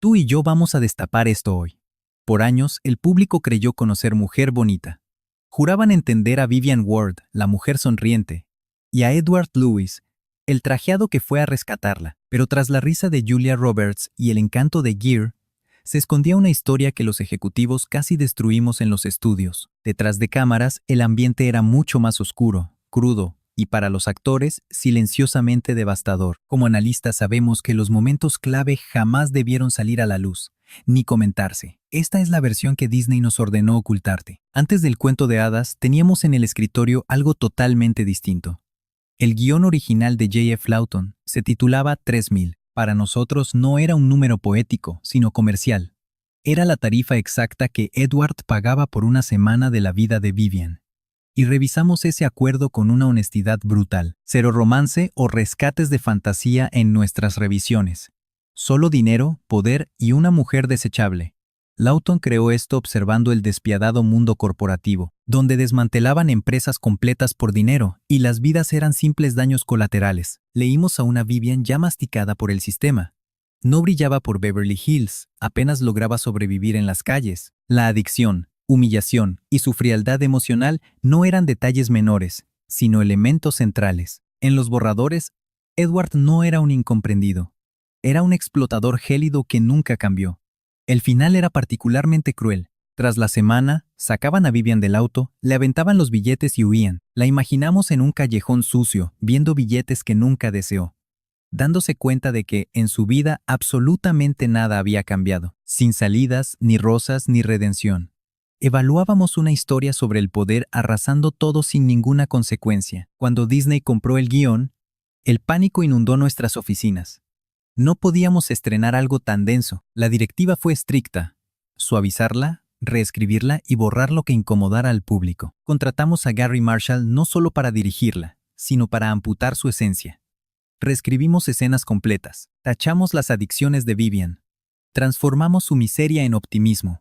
Tú y yo vamos a destapar esto hoy. Por años, el público creyó conocer Mujer Bonita. Juraban entender a Vivian Ward, la mujer sonriente, y a Edward Lewis, el trajeado que fue a rescatarla. Pero tras la risa de Julia Roberts y el encanto de Gere, se escondía una historia que los ejecutivos casi destruimos en los estudios. Detrás de cámaras, el ambiente era mucho más oscuro, crudo, y para los actores, silenciosamente devastador. Como analistas sabemos que los momentos clave jamás debieron salir a la luz, ni comentarse. Esta es la versión que Disney nos ordenó ocultarte. Antes del cuento de hadas, teníamos en el escritorio algo totalmente distinto. El guión original de J.F. Lawton se titulaba 3000. Para nosotros no era un número poético, sino comercial. Era la tarifa exacta que Edward pagaba por una semana de la vida de Vivian. Y revisamos ese acuerdo con una honestidad brutal. Cero romance o rescates de fantasía en nuestras revisiones. Solo dinero, poder y una mujer desechable. Lawton creó esto observando el despiadado mundo corporativo, donde desmantelaban empresas completas por dinero y las vidas eran simples daños colaterales. Leímos a una Vivian ya masticada por el sistema. No brillaba por Beverly Hills, apenas lograba sobrevivir en las calles. La adicción, humillación y su frialdad emocional no eran detalles menores, sino elementos centrales. En los borradores, Edward no era un incomprendido. Era un explotador gélido que nunca cambió. El final era particularmente cruel. Tras la semana, sacaban a Vivian del auto, le aventaban los billetes y huían. La imaginamos en un callejón sucio, viendo billetes que nunca deseó, dándose cuenta de que en su vida absolutamente nada había cambiado, sin salidas, ni rosas, ni redención. Evaluábamos una historia sobre el poder arrasando todo sin ninguna consecuencia. Cuando Disney compró el guión, el pánico inundó nuestras oficinas. No podíamos estrenar algo tan denso. La directiva fue estricta. Suavizarla, reescribirla y borrar lo que incomodara al público. Contratamos a Gary Marshall no solo para dirigirla, sino para amputar su esencia. Reescribimos escenas completas. Tachamos las adicciones de Vivian. Transformamos su miseria en optimismo.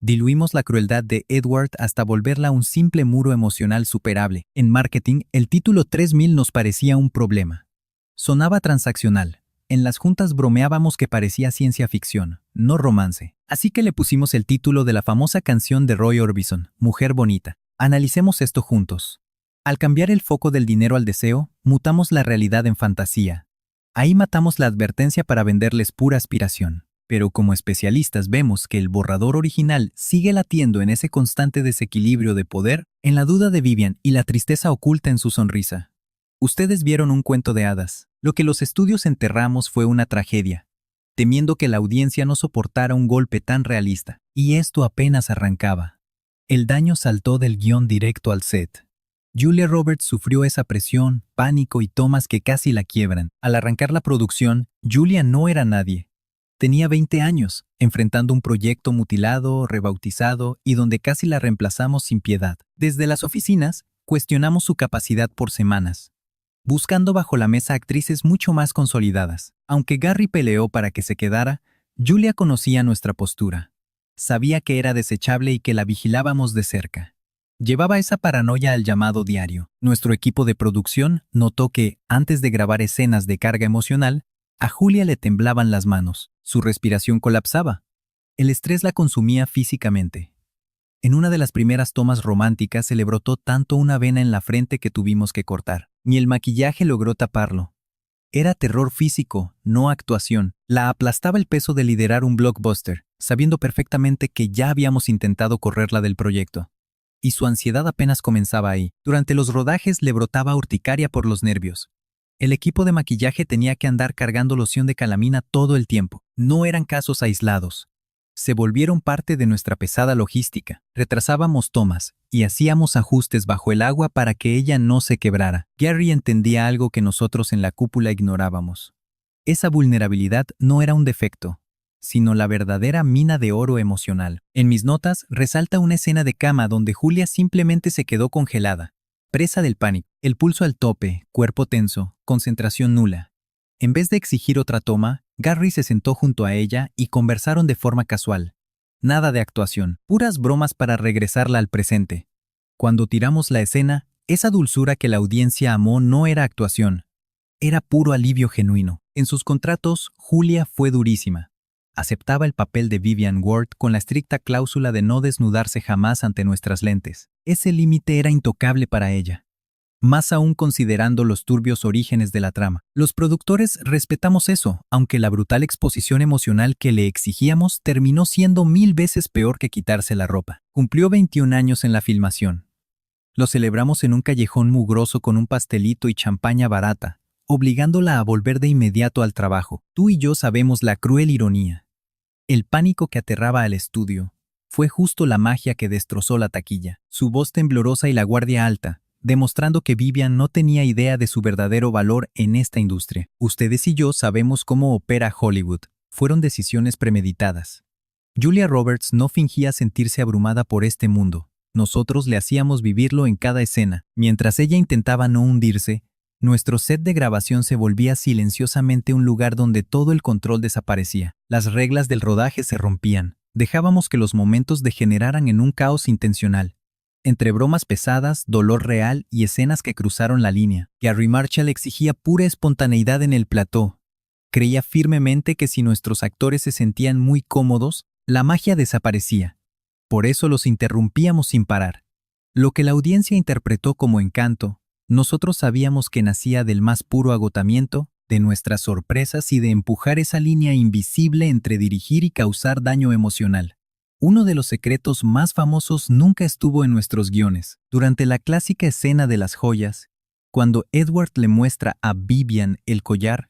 Diluimos la crueldad de Edward hasta volverla un simple muro emocional superable. En marketing, el título 3000 nos parecía un problema. Sonaba transaccional. En las juntas bromeábamos que parecía ciencia ficción, no romance. Así que le pusimos el título de la famosa canción de Roy Orbison, Mujer Bonita. Analicemos esto juntos. Al cambiar el foco del dinero al deseo, mutamos la realidad en fantasía. Ahí matamos la advertencia para venderles pura aspiración. Pero como especialistas vemos que el borrador original sigue latiendo en ese constante desequilibrio de poder, en la duda de Vivian y la tristeza oculta en su sonrisa. Ustedes vieron un cuento de hadas. Lo que los estudios enterramos fue una tragedia, temiendo que la audiencia no soportara un golpe tan realista. Y esto apenas arrancaba. El daño saltó del guión directo al set. Julia Roberts sufrió esa presión, pánico y tomas que casi la quiebran. Al arrancar la producción, Julia no era nadie. Tenía 20 años, enfrentando un proyecto mutilado, rebautizado y donde casi la reemplazamos sin piedad. Desde las oficinas, cuestionamos su capacidad por semanas, buscando bajo la mesa actrices mucho más consolidadas. Aunque Gary peleó para que se quedara, Julia conocía nuestra postura. Sabía que era desechable y que la vigilábamos de cerca. Llevaba esa paranoia al llamado diario. Nuestro equipo de producción notó que, antes de grabar escenas de carga emocional, a Julia le temblaban las manos. Su respiración colapsaba. El estrés la consumía físicamente. En una de las primeras tomas románticas se le brotó tanto una vena en la frente que tuvimos que cortar. Ni el maquillaje logró taparlo. Era terror físico, no actuación. La aplastaba el peso de liderar un blockbuster, sabiendo perfectamente que ya habíamos intentado correrla del proyecto. Y su ansiedad apenas comenzaba ahí. Durante los rodajes le brotaba urticaria por los nervios. El equipo de maquillaje tenía que andar cargando loción de calamina todo el tiempo. No eran casos aislados. Se volvieron parte de nuestra pesada logística. Retrasábamos tomas y hacíamos ajustes bajo el agua para que ella no se quebrara. Gary entendía algo que nosotros en la cúpula ignorábamos. Esa vulnerabilidad no era un defecto, sino la verdadera mina de oro emocional. En mis notas resalta una escena de cama donde Julia simplemente se quedó congelada, presa del pánico, el pulso al tope, cuerpo tenso, concentración nula. En vez de exigir otra toma, Gary se sentó junto a ella y conversaron de forma casual. Nada de actuación, puras bromas para regresarla al presente. Cuando tiramos la escena, esa dulzura que la audiencia amó no era actuación. Era puro alivio genuino. En sus contratos, Julia fue durísima. aceptaba el papel de Vivian Ward con la estricta cláusula de no desnudarse jamás ante nuestras lentes. Ese límite era intocable para ella. Más aún considerando los turbios orígenes de la trama. Los productores respetamos eso, aunque la brutal exposición emocional que le exigíamos terminó siendo 1000 veces peor que quitarse la ropa. Cumplió 21 años en la filmación. Lo celebramos en un callejón mugroso con un pastelito y champaña barata, obligándola a volver de inmediato al trabajo. Tú y yo sabemos la cruel ironía. El pánico que aterraba al estudio fue justo la magia que destrozó la taquilla. Su voz temblorosa y la guardia alta, demostrando que Vivian no tenía idea de su verdadero valor en esta industria. Ustedes y yo sabemos cómo opera Hollywood. Fueron decisiones premeditadas. Julia Roberts no fingía sentirse abrumada por este mundo. Nosotros le hacíamos vivirlo en cada escena. Mientras ella intentaba no hundirse, nuestro set de grabación se volvía silenciosamente un lugar donde todo el control desaparecía. Las reglas del rodaje se rompían. Dejábamos que los momentos degeneraran en un caos intencional. Entre bromas pesadas, dolor real y escenas que cruzaron la línea, Gary Marshall exigía pura espontaneidad en el plató. Creía firmemente que si nuestros actores se sentían muy cómodos, la magia desaparecía. Por eso los interrumpíamos sin parar. Lo que la audiencia interpretó como encanto, nosotros sabíamos que nacía del más puro agotamiento, de nuestras sorpresas y de empujar esa línea invisible entre dirigir y causar daño emocional. Uno de los secretos más famosos nunca estuvo en nuestros guiones. Durante la clásica escena de las joyas, cuando Edward le muestra a Vivian el collar,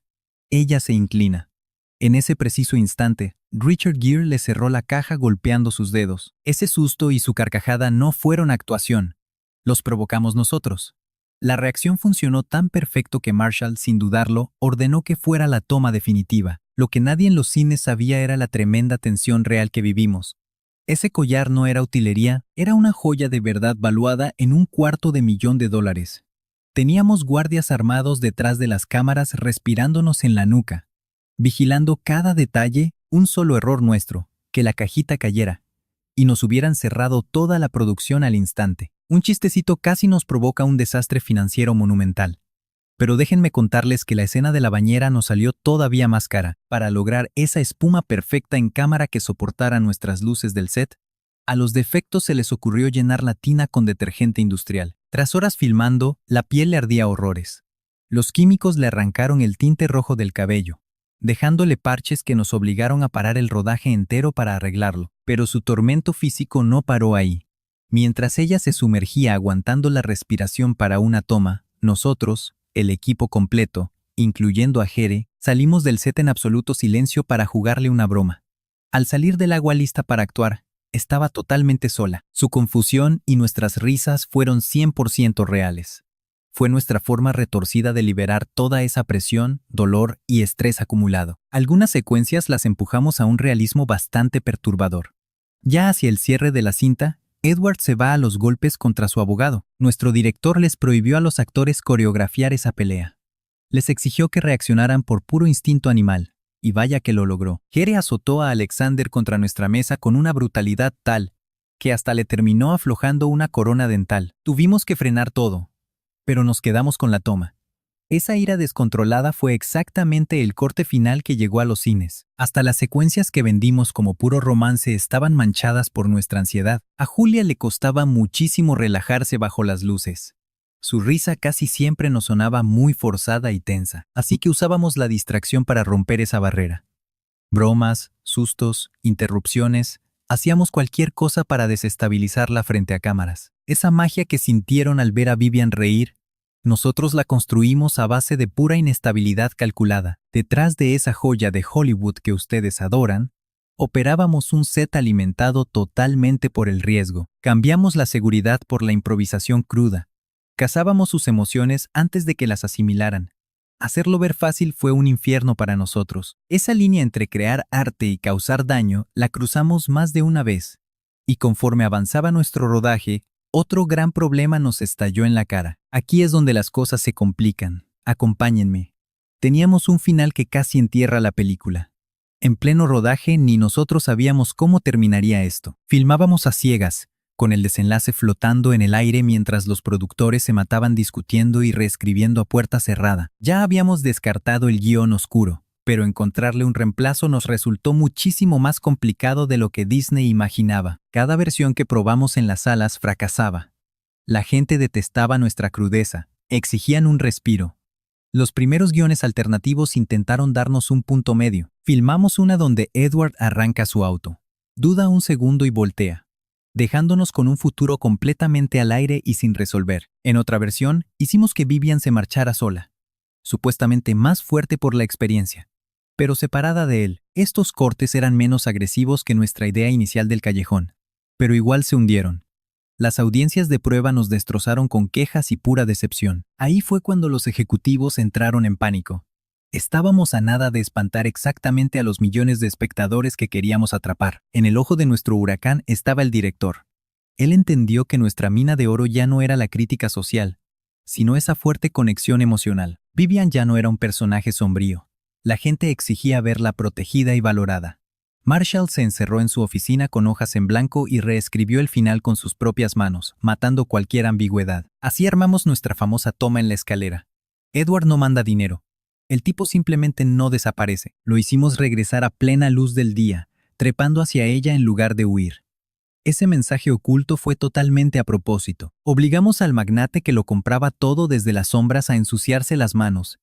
ella se inclina. En ese preciso instante, Richard Gere le cerró la caja golpeando sus dedos. Ese susto y su carcajada no fueron actuación. Los provocamos nosotros. La reacción funcionó tan perfecto que Marshall, sin dudarlo, ordenó que fuera la toma definitiva. Lo que nadie en los cines sabía era la tremenda tensión real que vivimos. Ese collar no era utilería, era una joya de verdad valuada en $250,000. Teníamos guardias armados detrás de las cámaras respirándonos en la nuca, vigilando cada detalle, un solo error nuestro, que la cajita cayera, y nos hubieran cerrado toda la producción al instante. Un chistecito casi nos provoca un desastre financiero monumental. Pero déjenme contarles que la escena de la bañera nos salió todavía más cara. Para lograr esa espuma perfecta en cámara que soportara nuestras luces del set, a los defectos se les ocurrió llenar la tina con detergente industrial. Tras horas filmando, la piel le ardía horrores. Los químicos le arrancaron el tinte rojo del cabello, dejándole parches que nos obligaron a parar el rodaje entero para arreglarlo. Pero su tormento físico no paró ahí. Mientras ella se sumergía aguantando la respiración para una toma, nosotros, el equipo completo, incluyendo a Jere, salimos del set en absoluto silencio para jugarle una broma. Al salir del agua lista para actuar, estaba totalmente sola. Su confusión y nuestras risas fueron 100% reales. Fue nuestra forma retorcida de liberar toda esa presión, dolor y estrés acumulado. Algunas secuencias las empujamos a un realismo bastante perturbador. Ya hacia el cierre de la cinta, Edward se va a los golpes contra su abogado. Nuestro director les prohibió a los actores coreografiar esa pelea. Les exigió que reaccionaran por puro instinto animal, y vaya que lo logró. Jere azotó a Alexander contra nuestra mesa con una brutalidad tal que hasta le terminó aflojando una corona dental. Tuvimos que frenar todo, pero nos quedamos con la toma. Esa ira descontrolada fue exactamente el corte final que llegó a los cines. Hasta las secuencias que vendimos como puro romance estaban manchadas por nuestra ansiedad. A Julia le costaba muchísimo relajarse bajo las luces. Su risa casi siempre nos sonaba muy forzada y tensa, así que usábamos la distracción para romper esa barrera. Bromas, sustos, interrupciones, hacíamos cualquier cosa para desestabilizarla frente a cámaras. Esa magia que sintieron al ver a Vivian reír, nosotros la construimos a base de pura inestabilidad calculada. Detrás de esa joya de Hollywood que ustedes adoran, operábamos un set alimentado totalmente por el riesgo. Cambiamos la seguridad por la improvisación cruda. Cazábamos sus emociones antes de que las asimilaran. Hacerlo ver fácil fue un infierno para nosotros. Esa línea entre crear arte y causar daño la cruzamos más de una vez. Y conforme avanzaba nuestro rodaje, otro gran problema nos estalló en la cara. Aquí es donde las cosas se complican. Acompáñenme. Teníamos un final que casi entierra la película. En pleno rodaje ni nosotros sabíamos cómo terminaría esto. Filmábamos a ciegas, con el desenlace flotando en el aire mientras los productores se mataban discutiendo y reescribiendo a puerta cerrada. Ya habíamos descartado el guión oscuro, pero encontrarle un reemplazo nos resultó muchísimo más complicado de lo que Disney imaginaba. Cada versión que probamos en las salas fracasaba. La gente detestaba nuestra crudeza, exigían un respiro. Los primeros guiones alternativos intentaron darnos un punto medio. Filmamos una donde Edward arranca su auto. Duda un segundo y voltea, dejándonos con un futuro completamente al aire y sin resolver. En otra versión, hicimos que Vivian se marchara sola, supuestamente más fuerte por la experiencia, pero separada de él. Estos cortes eran menos agresivos que nuestra idea inicial del callejón, pero igual se hundieron. Las audiencias de prueba nos destrozaron con quejas y pura decepción. Ahí fue cuando los ejecutivos entraron en pánico. Estábamos a nada de espantar exactamente a los millones de espectadores que queríamos atrapar. En el ojo de nuestro huracán estaba el director. Él entendió que nuestra mina de oro ya no era la crítica social, sino esa fuerte conexión emocional. Vivian ya no era un personaje sombrío. La gente exigía verla protegida y valorada. Marshall se encerró en su oficina con hojas en blanco y reescribió el final con sus propias manos, matando cualquier ambigüedad. Así armamos nuestra famosa toma en la escalera. Edward no manda dinero. El tipo simplemente no desaparece. Lo hicimos regresar a plena luz del día, trepando hacia ella en lugar de huir. Ese mensaje oculto fue totalmente a propósito. Obligamos al magnate que lo compraba todo desde las sombras a ensuciarse las manos,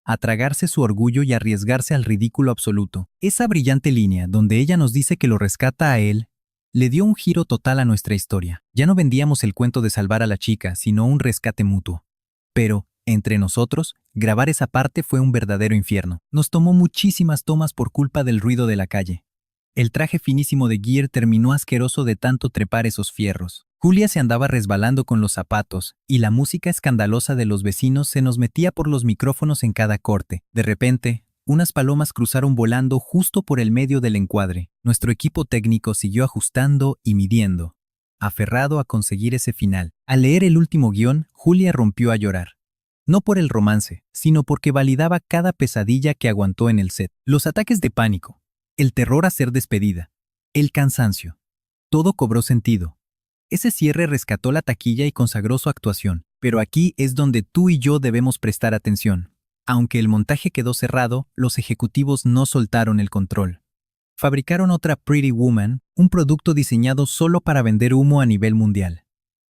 a tragarse su orgullo y arriesgarse al ridículo absoluto. Esa brillante línea, donde ella nos dice que lo rescata a él, le dio un giro total a nuestra historia. Ya no vendíamos el cuento de salvar a la chica, sino un rescate mutuo. Pero, entre nosotros, grabar esa parte fue un verdadero infierno. Nos tomó muchísimas tomas por culpa del ruido de la calle. El traje finísimo de Gear terminó asqueroso de tanto trepar esos fierros. Julia se andaba resbalando con los zapatos, y la música escandalosa de los vecinos se nos metía por los micrófonos en cada corte. De repente, unas palomas cruzaron volando justo por el medio del encuadre. Nuestro equipo técnico siguió ajustando y midiendo, aferrado a conseguir ese final. Al leer el último guión, Julia rompió a llorar. No por el romance, sino porque validaba cada pesadilla que aguantó en el set. Los ataques de pánico, el terror a ser despedida, el cansancio. Todo cobró sentido. Ese cierre rescató la taquilla y consagró su actuación. Pero aquí es donde tú y yo debemos prestar atención. Aunque el montaje quedó cerrado, los ejecutivos no soltaron el control. Fabricaron otra Pretty Woman, un producto diseñado solo para vender humo a nivel mundial.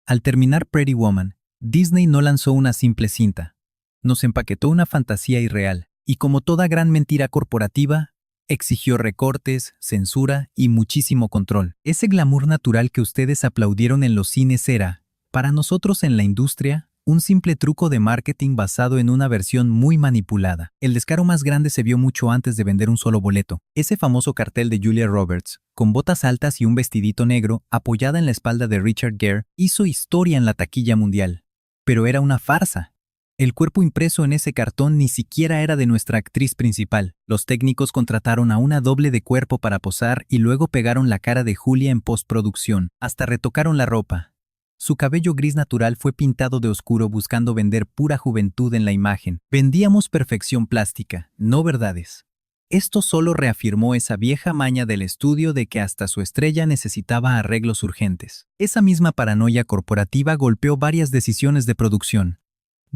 Al terminar Pretty Woman, Disney no lanzó una simple cinta. Nos empaquetó una fantasía irreal, y como toda gran mentira corporativa, exigió recortes, censura y muchísimo control. Ese glamour natural que ustedes aplaudieron en los cines era, para nosotros en la industria, un simple truco de marketing basado en una versión muy manipulada. El descaro más grande se vio mucho antes de vender un solo boleto. Ese famoso cartel de Julia Roberts, con botas altas y un vestidito negro, apoyada en la espalda de Richard Gere, hizo historia en la taquilla mundial. Pero era una farsa. El cuerpo impreso en ese cartón ni siquiera era de nuestra actriz principal. Los técnicos contrataron a una doble de cuerpo para posar y luego pegaron la cara de Julia en postproducción. Hasta retocaron la ropa. Su cabello gris natural fue pintado de oscuro buscando vender pura juventud en la imagen. Vendíamos perfección plástica, no verdades. Esto solo reafirmó esa vieja maña del estudio de que hasta su estrella necesitaba arreglos urgentes. Esa misma paranoia corporativa golpeó varias decisiones de producción.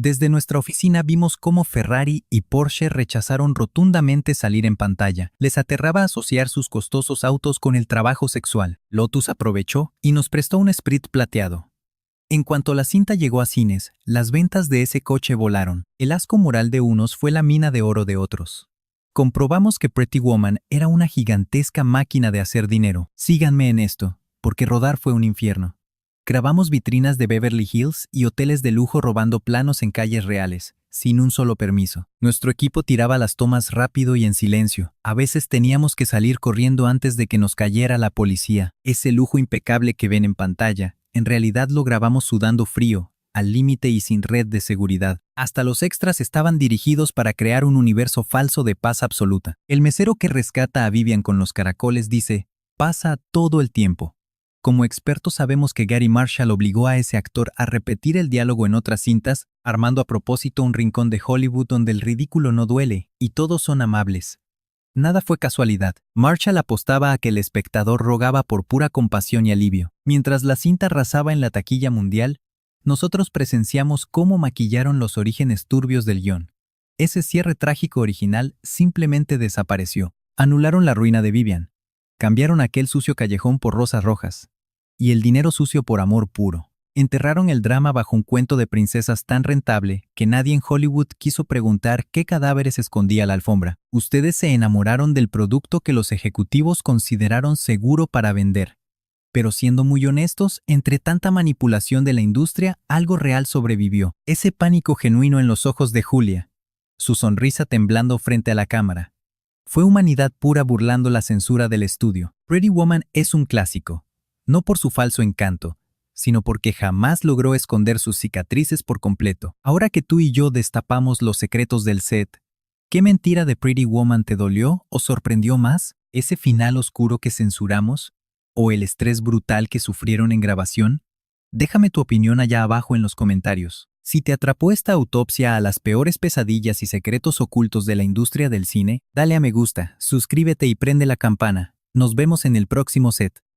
Desde nuestra oficina vimos cómo Ferrari y Porsche rechazaron rotundamente salir en pantalla. Les aterraba asociar sus costosos autos con el trabajo sexual. Lotus aprovechó y nos prestó un Esprit plateado. En cuanto la cinta llegó a cines, las ventas de ese coche volaron. El asco moral de unos fue la mina de oro de otros. Comprobamos que Pretty Woman era una gigantesca máquina de hacer dinero. Síganme en esto, porque rodar fue un infierno. Grabamos vitrinas de Beverly Hills y hoteles de lujo robando planos en calles reales, sin un solo permiso. Nuestro equipo tiraba las tomas rápido y en silencio. A veces teníamos que salir corriendo antes de que nos cayera la policía. Ese lujo impecable que ven en pantalla, en realidad lo grabamos sudando frío, al límite y sin red de seguridad. Hasta los extras estaban dirigidos para crear un universo falso de paz absoluta. El mesero que rescata a Vivian con los caracoles dice, pasa todo el tiempo. Como expertos sabemos que Gary Marshall obligó a ese actor a repetir el diálogo en otras cintas, armando a propósito un rincón de Hollywood donde el ridículo no duele y todos son amables. Nada fue casualidad. Marshall apostaba a que el espectador rogaba por pura compasión y alivio. Mientras la cinta arrasaba en la taquilla mundial, nosotros presenciamos cómo maquillaron los orígenes turbios del guión. Ese cierre trágico original simplemente desapareció. Anularon la ruina de Vivian. Cambiaron aquel sucio callejón por rosas rojas. Y el dinero sucio por amor puro. Enterraron el drama bajo un cuento de princesas tan rentable que nadie en Hollywood quiso preguntar qué cadáveres escondía la alfombra. Ustedes se enamoraron del producto que los ejecutivos consideraron seguro para vender. Pero siendo muy honestos, entre tanta manipulación de la industria, algo real sobrevivió. Ese pánico genuino en los ojos de Julia. Su sonrisa temblando frente a la cámara. Fue humanidad pura burlando la censura del estudio. Pretty Woman es un clásico. No por su falso encanto, sino porque jamás logró esconder sus cicatrices por completo. Ahora que tú y yo destapamos los secretos del set, ¿qué mentira de Pretty Woman te dolió o sorprendió más? ¿Ese final oscuro que censuramos? ¿O el estrés brutal que sufrieron en grabación? Déjame tu opinión allá abajo en los comentarios. Si te atrapó esta autopsia a las peores pesadillas y secretos ocultos de la industria del cine, dale a me gusta, suscríbete y prende la campana. Nos vemos en el próximo set.